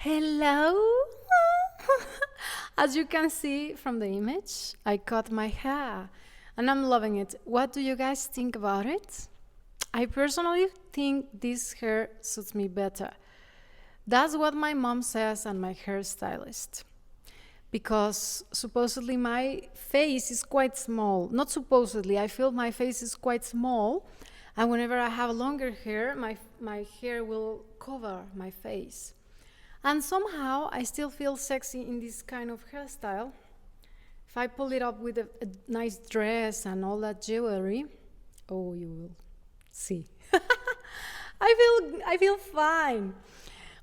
Hello! As you can see from the image, I cut my hair and I'm loving it. What do you guys think about it? I personally think this hair suits me better. That's what my mom says and my hairstylist. Because supposedly my face is quite small. Not supposedly, I feel my face is quite small. And whenever I have longer hair, my hair will cover my face. And somehow I still feel sexy in this kind of hairstyle. If I pull it up with a nice dress and all that jewelry, oh, you will see. I feel fine.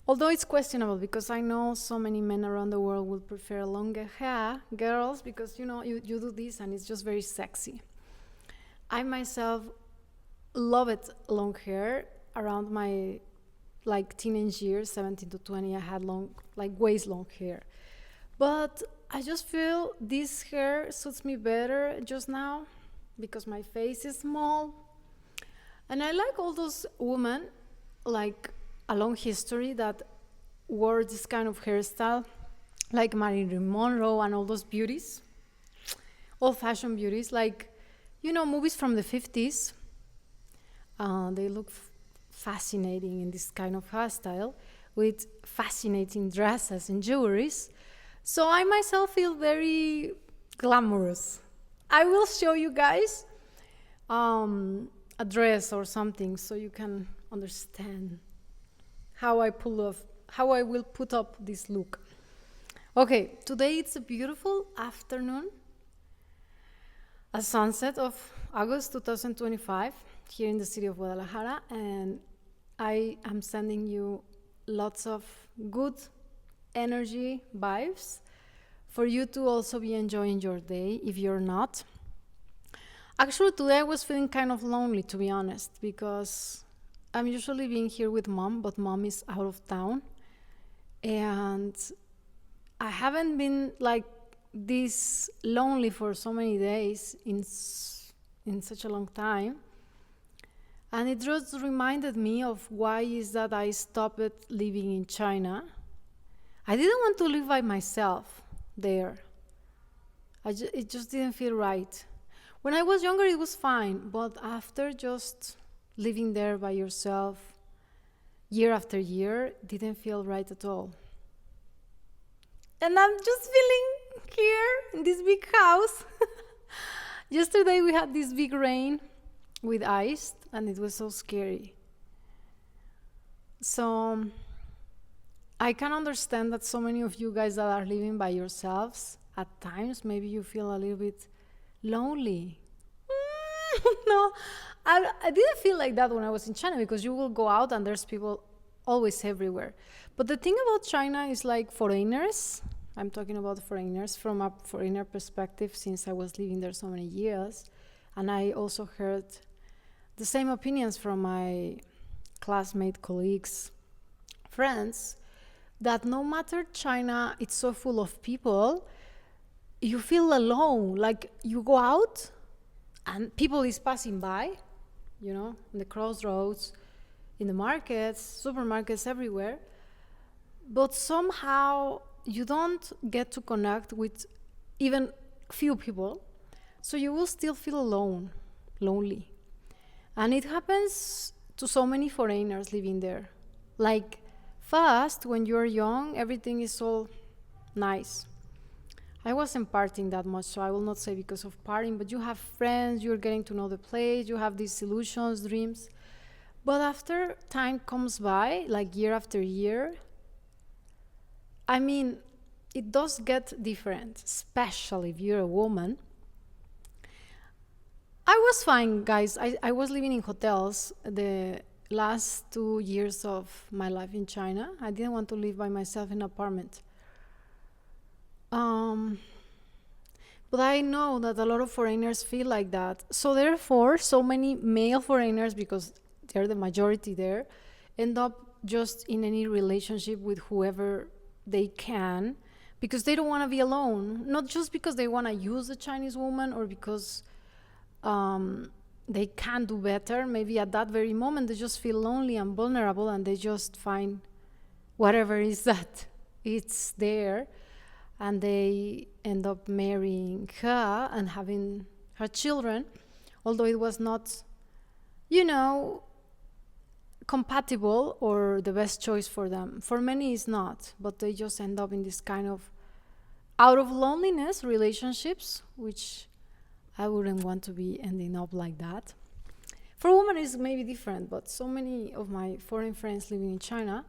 Although it's questionable because I know so many men around the world will prefer longer hair, girls, because you do this and it's just very sexy. I myself love it long hair around my teenage years, 17 to 20, I had waist long hair. But I just feel this hair suits me better just now because my face is small. And I like all those women, like a long history, that wore this kind of hairstyle, like Marilyn Monroe and all those beauties, old-fashioned beauties, movies from the 50s. They look fascinating in this kind of hairstyle with fascinating dresses and jewelries. So I myself feel very glamorous. I will show you guys a dress or something so you can understand how I will put up this look. Okay, today it's a beautiful afternoon, a sunset of August 2025 here in the city of Guadalajara, and I am sending you lots of good energy vibes for you to also be enjoying your day if you're not. Actually, today I was feeling kind of lonely, to be honest, because I'm usually being here with mom, but mom is out of town. And I haven't been like this lonely for so many days in such a long time. And it just reminded me of why is that I stopped living in China. I didn't want to live by myself there. It just didn't feel right. When I was younger, it was fine. But after just living there by yourself, year after year, didn't feel right at all. And I'm just feeling here in this big house. Yesterday we had this big rain with ice, and it was so scary. So I can understand that so many of you guys that are living by yourselves, at times maybe you feel a little bit lonely. No, I didn't feel like that when I was in China, because you will go out and there's people always everywhere. But the thing about China is, like, foreigners, I'm talking about foreigners from a foreigner perspective, since I was living there so many years, and I also heard the same opinions from my classmate, colleagues, friends, that no matter China, it's so full of people, you feel alone. Like, you go out and people is passing by, in the crossroads, in the markets, supermarkets, everywhere. But somehow you don't get to connect with even few people. So you will still feel alone, lonely. And it happens to so many foreigners living there. Like, first, when you're young, everything is so nice. I wasn't partying that much, so I will not say because of partying, but you have friends, you're getting to know the place, you have these illusions, dreams. But after time comes by, like year after year, I mean, it does get different, especially if you're a woman. I was fine, guys. I was living in hotels the last 2 years of my life in China. I didn't want to live by myself in an apartment. But I know that a lot of foreigners feel like that. So therefore, so many male foreigners, because they're the majority there, end up just in any relationship with whoever they can, because they don't want to be alone. Not just because they want to use the Chinese woman or because they can do better. Maybe at that very moment they just feel lonely and vulnerable, and they just find whatever is that, it's there, and they end up marrying her and having her children, although it was not, you know, compatible or the best choice for them. For many, it's not, but they just end up in this kind of out of loneliness relationships, which I wouldn't want to be ending up like that. For women, it's maybe different, but so many of my foreign friends living in China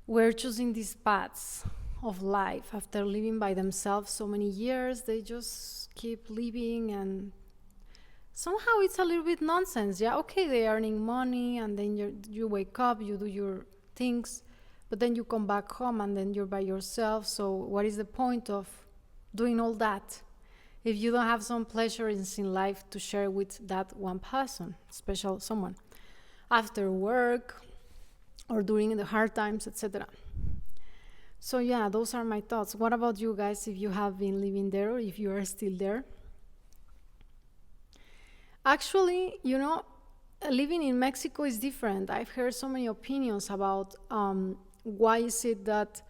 were choosing these paths of life after living by themselves so many years. They just keep living, and somehow it's a little bit nonsense. Yeah, okay, they're earning money, and then you wake up, you do your things, but then you come back home and then you're by yourself. So what is the point of doing all that if you don't have some pleasure in life to share with that one person, special someone, after work or during the hard times, etc.? So yeah, those are my thoughts. What about you guys, if you have been living there or if you are still there? Actually, you know, living in Mexico is different. I've heard so many opinions about why is it that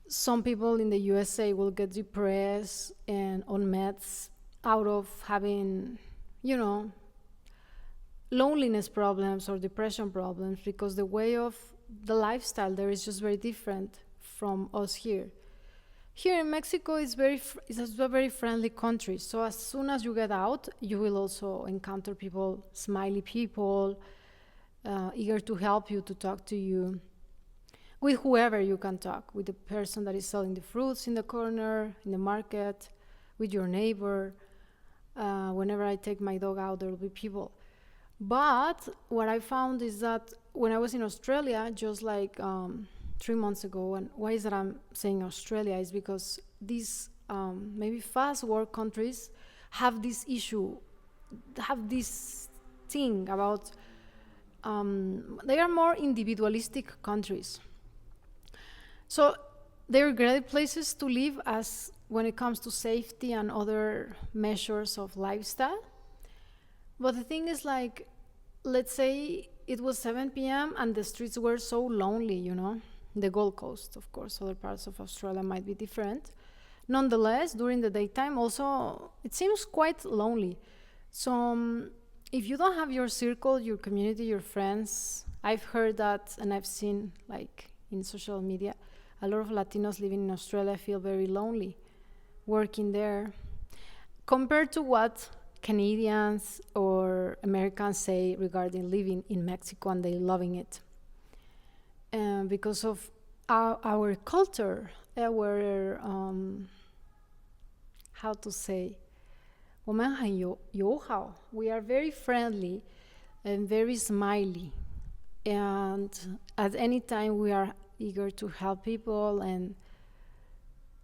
some people in the USA will get depressed and on meds out of having, you know, loneliness problems or depression problems, because the way of the lifestyle there is just very different from us here. Here in Mexico, it's a very friendly country. So as soon as you get out, you will also encounter people, smiley people, eager to help you, to talk to you, with whoever you can talk, with the person that is selling the fruits in the corner, in the market, with your neighbor. Whenever I take my dog out, there will be people. But what I found is that when I was in Australia, just like 3 months ago, and why is that I'm saying Australia is because these maybe fast work countries have this issue, have this thing about they are more individualistic countries. So they're great places to live as when it comes to safety and other measures of lifestyle. But the thing is, like, let's say it was 7 p.m. and the streets were so lonely, you know, the Gold Coast, of course, other parts of Australia might be different. Nonetheless, during the daytime also, it seems quite lonely. So if you don't have your circle, your community, your friends, I've heard that, and I've seen, like, in social media, a lot of Latinos living in Australia feel very lonely working there, compared to what Canadians or Americans say regarding living in Mexico, and they loving it. Because of our culture, our, how to say, 我们很友好. We are very friendly and very smiley. And at any time we are eager to help people, and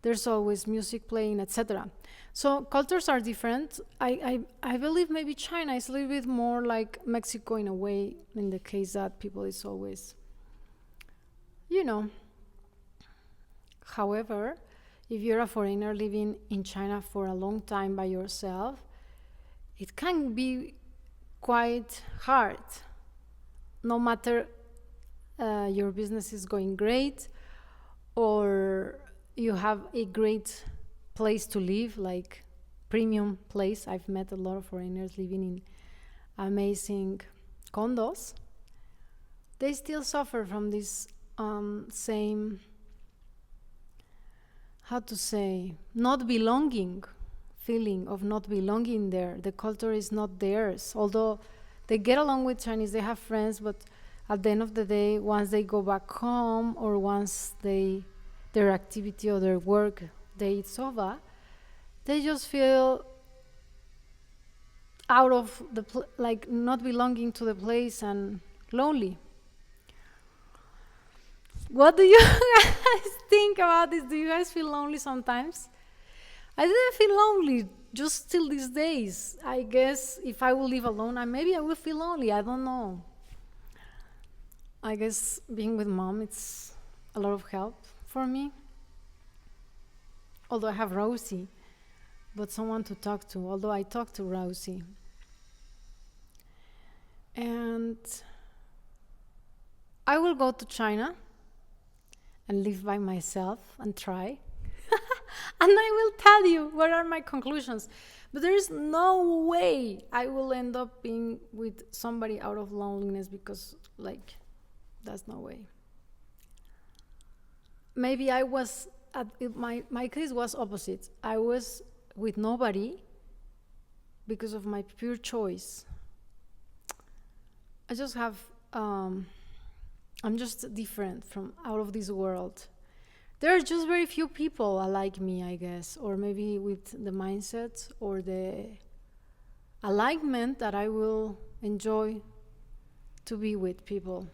there's always music playing, etc. So cultures are different. I believe maybe China is a little bit more like Mexico in a way, in the case that people is always, you know. However, if you're a foreigner living in China for a long time by yourself, it can be quite hard. No matter your business is going great, or you have a great place to live, like premium place. I've met a lot of foreigners living in amazing condos. They still suffer from this same, how to say, not belonging, feeling of not belonging there. The culture is not theirs. Although they get along with Chinese, they have friends, but at the end of the day, once they go back home, or once their activity or their work day is over, they just feel out of the like not belonging to the place and lonely. What do you guys think about this? Do you guys feel lonely sometimes? I didn't feel lonely just till these days. I guess if I will live alone, maybe I will feel lonely. I don't know. I guess being with mom, it's a lot of help for me. Although I have Rosie, but someone to talk to, although I talk to Rosie. And I will go to China and live by myself and try. And I will tell you what are my conclusions. But there is no way I will end up being with somebody out of loneliness, because, like, that's no way. Maybe I was, my case was opposite. I was with nobody because of my pure choice. I just have, I'm just different from out of this world. There are just very few people like me, I guess, or maybe with the mindset or the alignment that I will enjoy to be with people.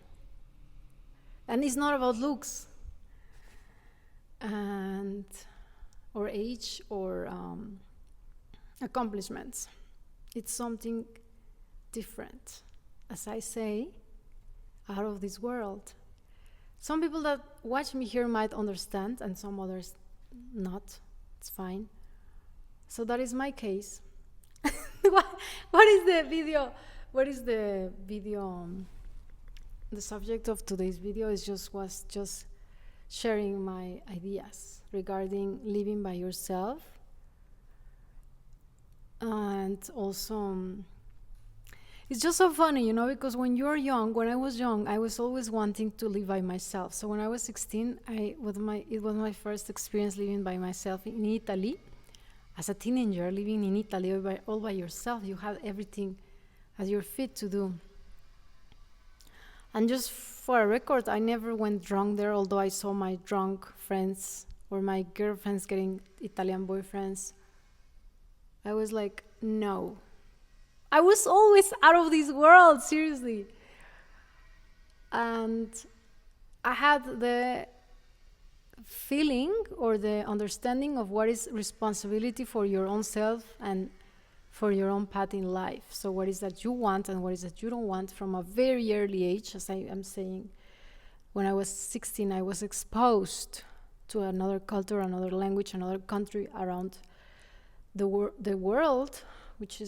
And it's not about looks and or age or accomplishments. It's something different, as I say, out of this world. Some people that watch me here might understand, and some others not. It's fine. So that is my case. What is the video? What is the video? The subject of today's video was just sharing my ideas regarding living by yourself, and also. It's just so funny, because when you're young, when I was young, I was always wanting to live by myself. So when I was 16, it was my first experience living by myself in Italy. As a teenager, living in Italy all by yourself, you have everything at your feet to do. And just for a record, I never went drunk there, although I saw my drunk friends or my girlfriends getting Italian boyfriends. I was like, no. I was always out of this world, seriously. And I had the feeling or the understanding of what is responsibility for your own self and for your own path in life. So what is that you want and what is that you don't want from a very early age. As I am saying, when I was 16, I was exposed to another culture, another language, another country around the world, which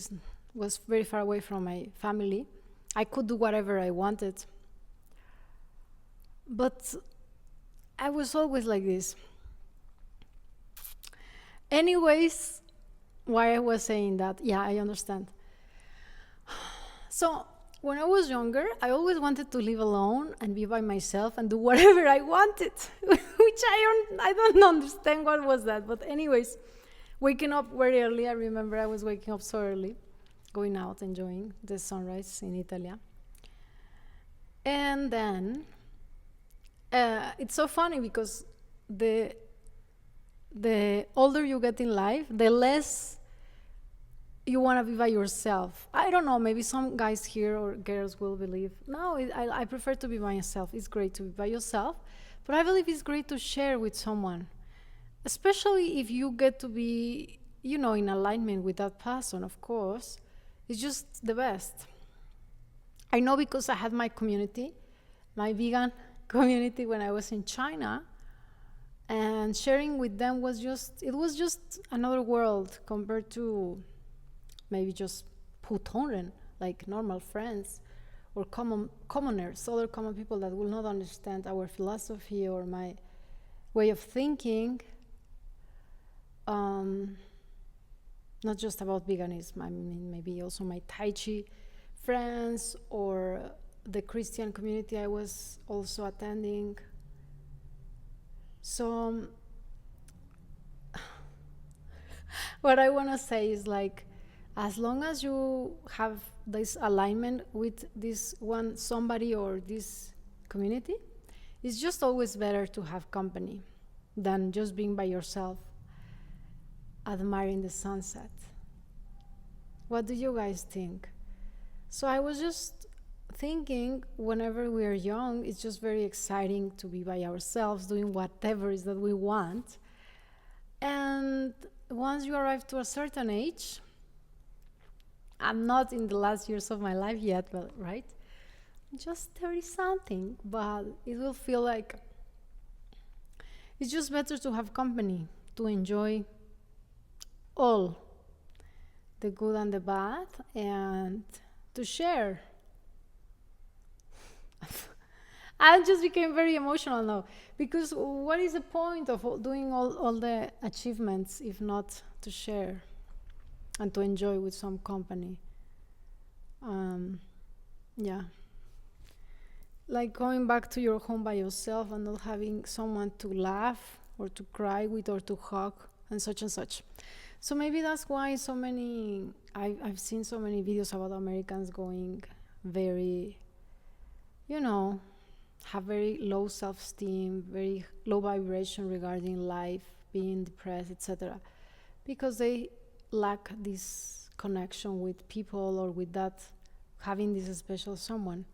was very far away from my family. I could do whatever I wanted. But I was always like this. Anyways, why I was saying that, yeah, I understand. So when I was younger, I always wanted to live alone and be by myself and do whatever I wanted, which I don't understand what was that. But anyways, waking up very early, I remember I was waking up so early, going out, enjoying the sunrise in Italy. And then it's so funny because the older you get in life, the less you want to be by yourself. I don't know, maybe some guys here or girls will believe, no, I prefer to be by myself. It's great to be by yourself, but I believe it's great to share with someone, especially if you get to be, in alignment with that person, of course. It's just the best. I know because I had my community, my vegan community when I was in China, and sharing with them was just another world compared to maybe just putonen, like normal friends or commoners, other common people that will not understand our philosophy or my way of thinking. Not just about veganism, I mean maybe also my Tai Chi friends or the Christian community I was also attending. So what I want to say is, like, as long as you have this alignment with this one somebody or this community, it's just always better to have company than just being by yourself admiring the sunset. What do you guys think? So I was just thinking, whenever we are young, it's just very exciting to be by ourselves, doing whatever it is that we want. And once you arrive to a certain age, I'm not in the last years of my life yet, but right? Just 30-something, but it will feel like it's just better to have company, to enjoy all the good and the bad, and to share. I just became very emotional now because what is the point of doing all the achievements if not to share and to enjoy with some company? Yeah. Like going back to your home by yourself and not having someone to laugh or to cry with or to hug and such and such. So maybe that's why I've seen so many videos about Americans going very, have very low self-esteem, very low vibration regarding life, being depressed, etc. Because they lack this connection with people or with that, having this special someone.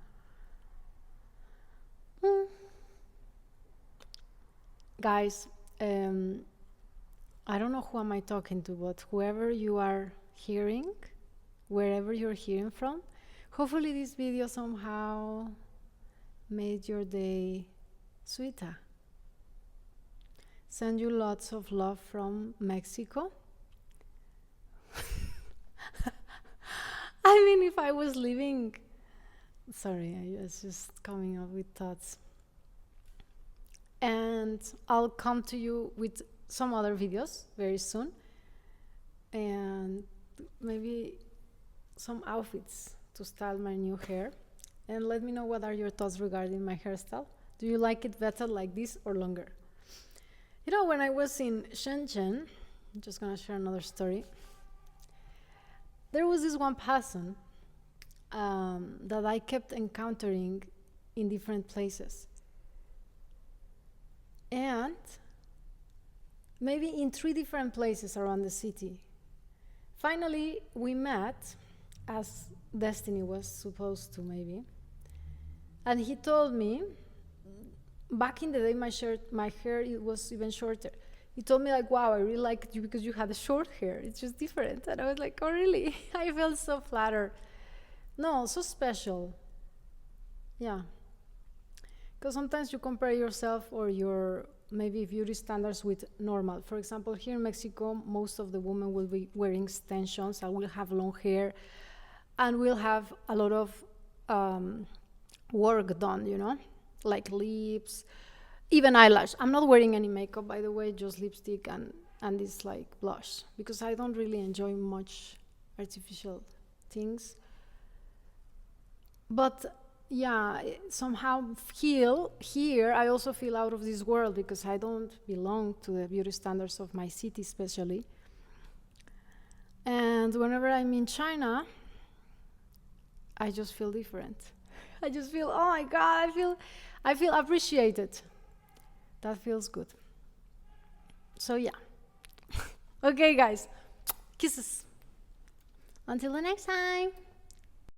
Guys, I don't know who am I talking to, but whoever you are hearing, wherever you're hearing from, hopefully this video somehow made your day sweeter. Send you lots of love from Mexico. I mean, if I was living... Sorry, I was just coming up with thoughts. And I'll come to you with some other videos very soon. And maybe some outfits to style my new hair. And let me know what are your thoughts regarding my hairstyle. Do you like it better like this or longer? You know, when I was in Shenzhen, I'm just gonna share another story. There was this one person that I kept encountering in different places. And maybe in 3 different places around the city. Finally, we met, as destiny was supposed to, maybe. And he told me, back in the day, my hair it was even shorter. He told me like, wow, I really liked you because you had a short hair. It's just different. And I was like, oh, really? I felt so flattered. No, so special. Yeah. Because sometimes you compare yourself or your maybe beauty standards with normal. For example, here in Mexico, most of the women will be wearing extensions and will have long hair and will have a lot of work done, like lips, even eyelash. I'm not wearing any makeup, by the way, just lipstick and this like blush, because I don't really enjoy much artificial things. But yeah, somehow here I also feel out of this world because I don't belong to the beauty standards of my city especially. And whenever I'm in China, I just feel different. I just feel, oh my God, I feel appreciated. That feels good. So yeah. Okay guys, kisses. Until the next time.